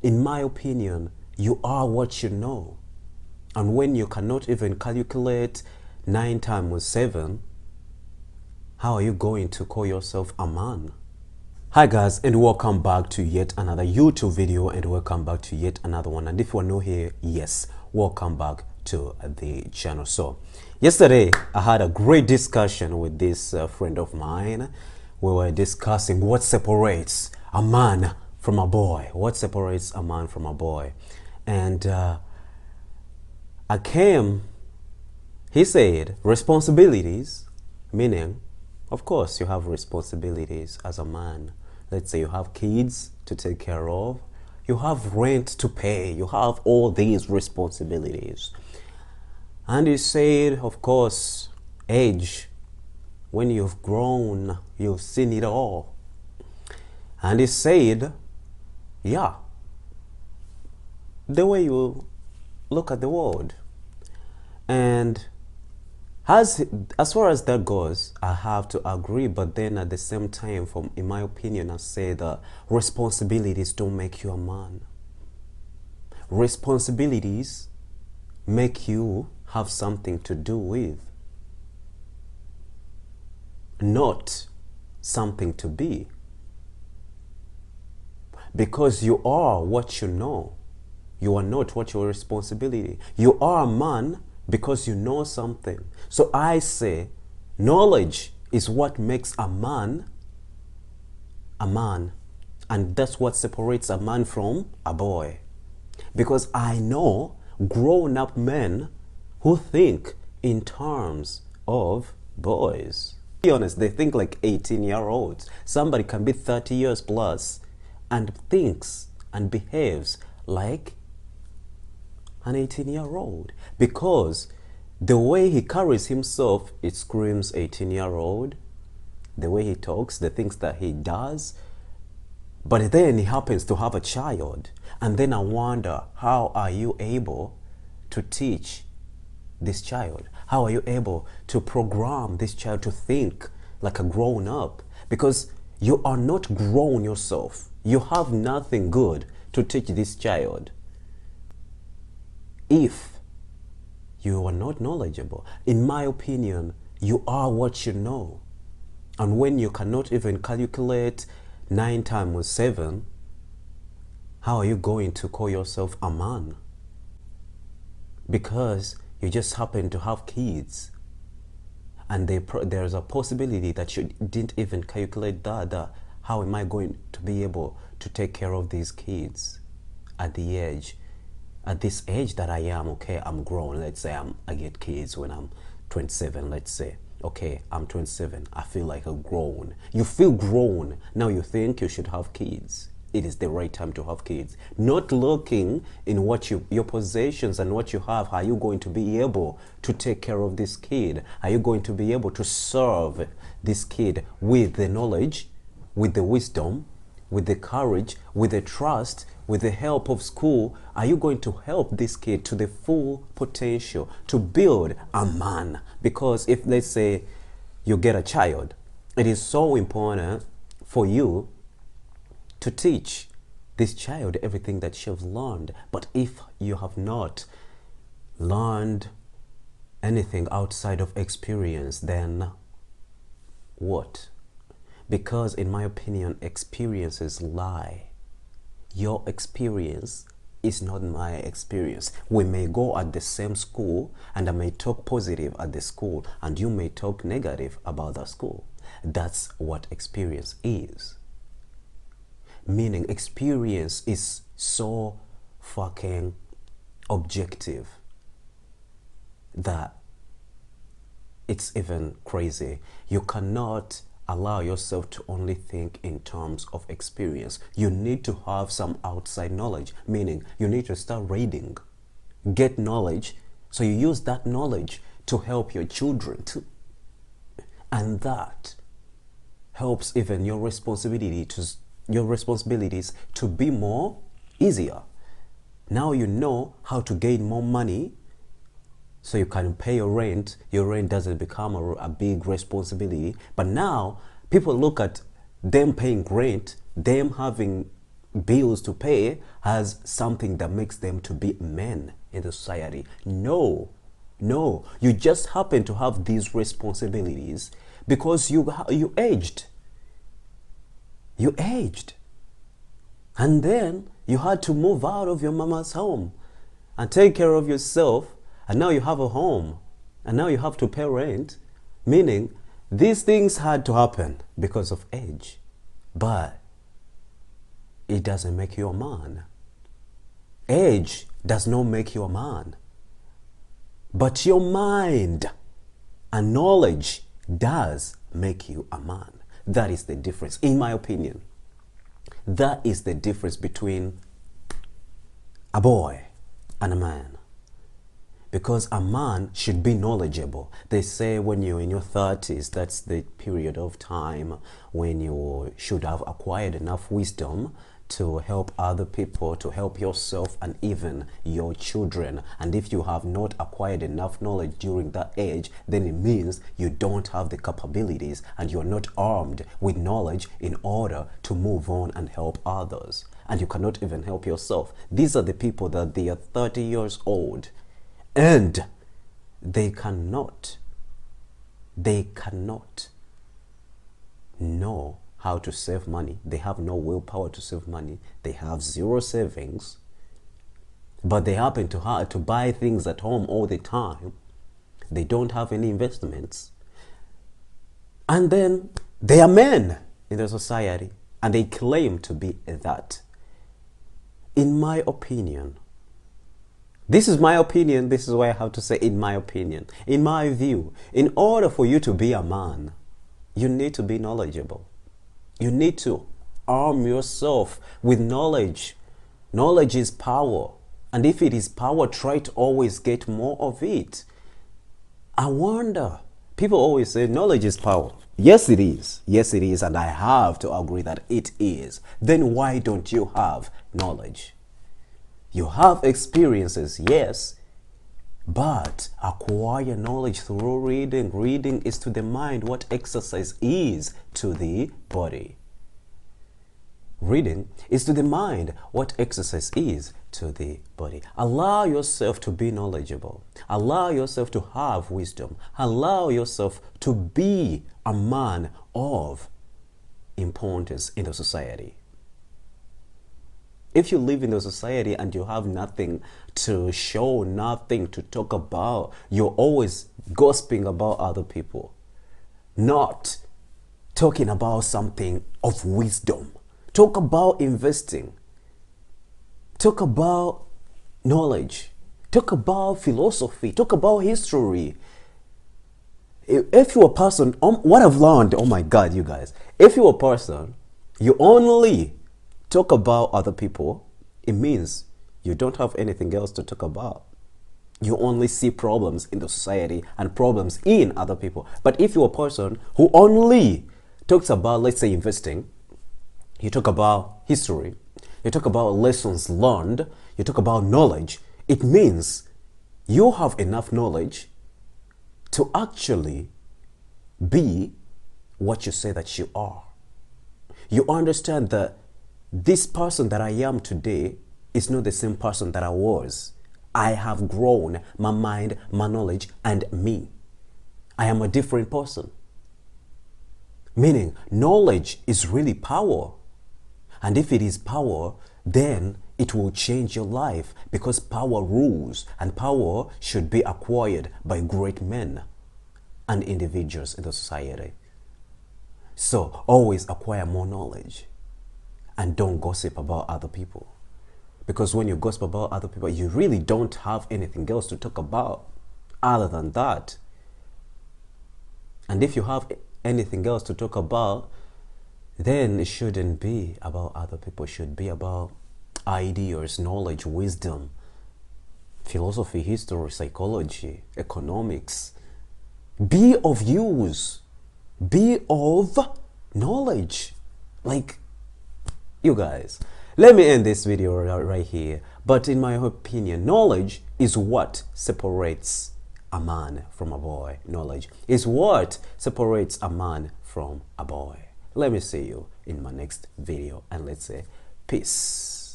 In my opinion, you are what you know. And when you cannot even calculate 9 times 7, how are you going to call yourself a man? Hi guys, and welcome back to yet another YouTube video, and welcome back to yet another one. And if you are new here, yes, welcome back to the channel. So yesterday I had a great discussion with this friend of mine. We were discussing what separates a man from a boy. What separates a man from a boy? And he said responsibilities, meaning of course you have responsibilities as a man. Let's say you have kids to take care of, you have rent to pay, you have all these responsibilities. And he said, of course, age, when you've grown, you've seen it all. And he said, yeah, the way you look at the world. And as far as that goes, I have to agree, but then at the same time, in my opinion, I say that responsibilities don't make you a man. Responsibilities make you have something to do with, not something to be. Because you are what you know. You are not what your responsibility. You are a man because you know something. So I say knowledge is what makes a man a man. And that's what separates a man from a boy. Because I know grown-up men who think in terms of boys. To be honest, they think like 18-year-olds. Somebody can be 30 years plus and thinks and behaves like an 18-year-old, because the way he carries himself, it screams 18-year-old. The way he talks, the things that he does. But then he happens to have a child, and then I wonder, how are you able to teach this child? How are you able to program this child to think like a grown-up? Because you are not grown yourself. You have nothing good to teach this child if you are not knowledgeable. In my opinion, you are what you know. And when you cannot even calculate 9 times 7, how are you going to call yourself a man? Because you just happen to have kids, and there's a possibility that you didn't even calculate that. How am I going to be able to take care of these kids at this age that I am? Okay, I'm grown. Let's say I get kids when I'm 27, let's say. Okay, I'm 27. I feel like I'm grown. You feel grown. Now you think you should have kids. It is the right time to have kids. Not looking in what your possessions and what you have. Are you going to be able to take care of this kid? Are you going to be able to serve this kid with the knowledge, with the wisdom, with the courage, with the trust, with the help of school? Are you going to help this kid to the full potential to build a man? Because if, let's say, you get a child, it is so important for you to teach this child everything that she has learned. But if you have not learned anything outside of experience, then what? Because in my opinion, experiences lie. Your experience is not my experience. We may go at the same school, and I may talk positive at the school, and you may talk negative about the school. That's what experience is. Meaning experience is so fucking objective that it's even crazy. You cannot allow yourself to only think in terms of experience. You need to have some outside knowledge, meaning you need to start reading, get knowledge, so you use that knowledge to help your children too. And that helps even your responsibilities to be more easier. Now you know how to gain more money, so you can pay your rent. Your rent doesn't become a big responsibility. But now people look at them paying rent, them having bills to pay as something that makes them to be men in the society. No, no, you just happen to have these responsibilities because you aged. You aged. And then you had to move out of your mama's home and take care of yourself. And now you have a home. And now you have to pay rent. Meaning, these things had to happen because of age. But it doesn't make you a man. Age does not make you a man. But your mind and knowledge does make you a man. That is the difference, in my opinion. That is the difference between a boy and a man. Because a man should be knowledgeable. They say when you're in your 30s, that's the period of time when you should have acquired enough wisdom to help other people, to help yourself and even your children. And if you have not acquired enough knowledge during that age, then it means you don't have the capabilities and you're not armed with knowledge in order to move on and help others. And you cannot even help yourself. These are the people that they are 30 years old and they cannot know how to save money. They have no willpower to save money. They have zero savings, but they happen to buy things at home all the time. They don't have any investments. And then they are men in the society and they claim to be that. In my opinion, this is my opinion, this is what I have to say in my opinion. In my view, in order for you to be a man, you need to be knowledgeable. You need to arm yourself with knowledge. Knowledge is power. And if it is power, try to always get more of it. I wonder, people always say knowledge is power. Yes, it is. Yes, it is. And I have to agree that it is. Then why don't you have knowledge? You have experiences, yes, but acquire knowledge through reading. Reading is to the mind what exercise is to the body. Reading is to the mind what exercise is to the body. Allow yourself to be knowledgeable. Allow yourself to have wisdom. Allow yourself to be a man of importance in the society. If you live in the society and you have nothing to show, nothing to talk about, you're always gossiping about other people, not talking about something of wisdom. Talk about investing. Talk about knowledge. Talk about philosophy. Talk about history. If you're a person, what I've learned, oh my God, you guys, if you're a person, you only talk about other people, it means you don't have anything else to talk about. You only see problems in the society and problems in other people. But if you're a person who only talks about, let's say, investing, you talk about history, you talk about lessons learned, you talk about knowledge, it means you have enough knowledge to actually be what you say that you are. You understand that this person that I am today is not the same person that I was. I have grown, my mind, my knowledge, and me. I am a different person. Meaning, knowledge is really power. And if it is power, then it will change your life because power rules and power should be acquired by great men and individuals in the society. So always acquire more knowledge and don't gossip about other people. Because when you gossip about other people, you really don't have anything else to talk about other than that. And if you have anything else to talk about, then it shouldn't be about other people. It should be about ideas, knowledge, wisdom, philosophy, history, psychology, economics. Be of use. Be of knowledge. Like, you guys, let me end this video right here. But in my opinion, knowledge is what separates a man from a boy. Knowledge is what separates a man from a boy. Let me see you in my next video, and let's say Peace.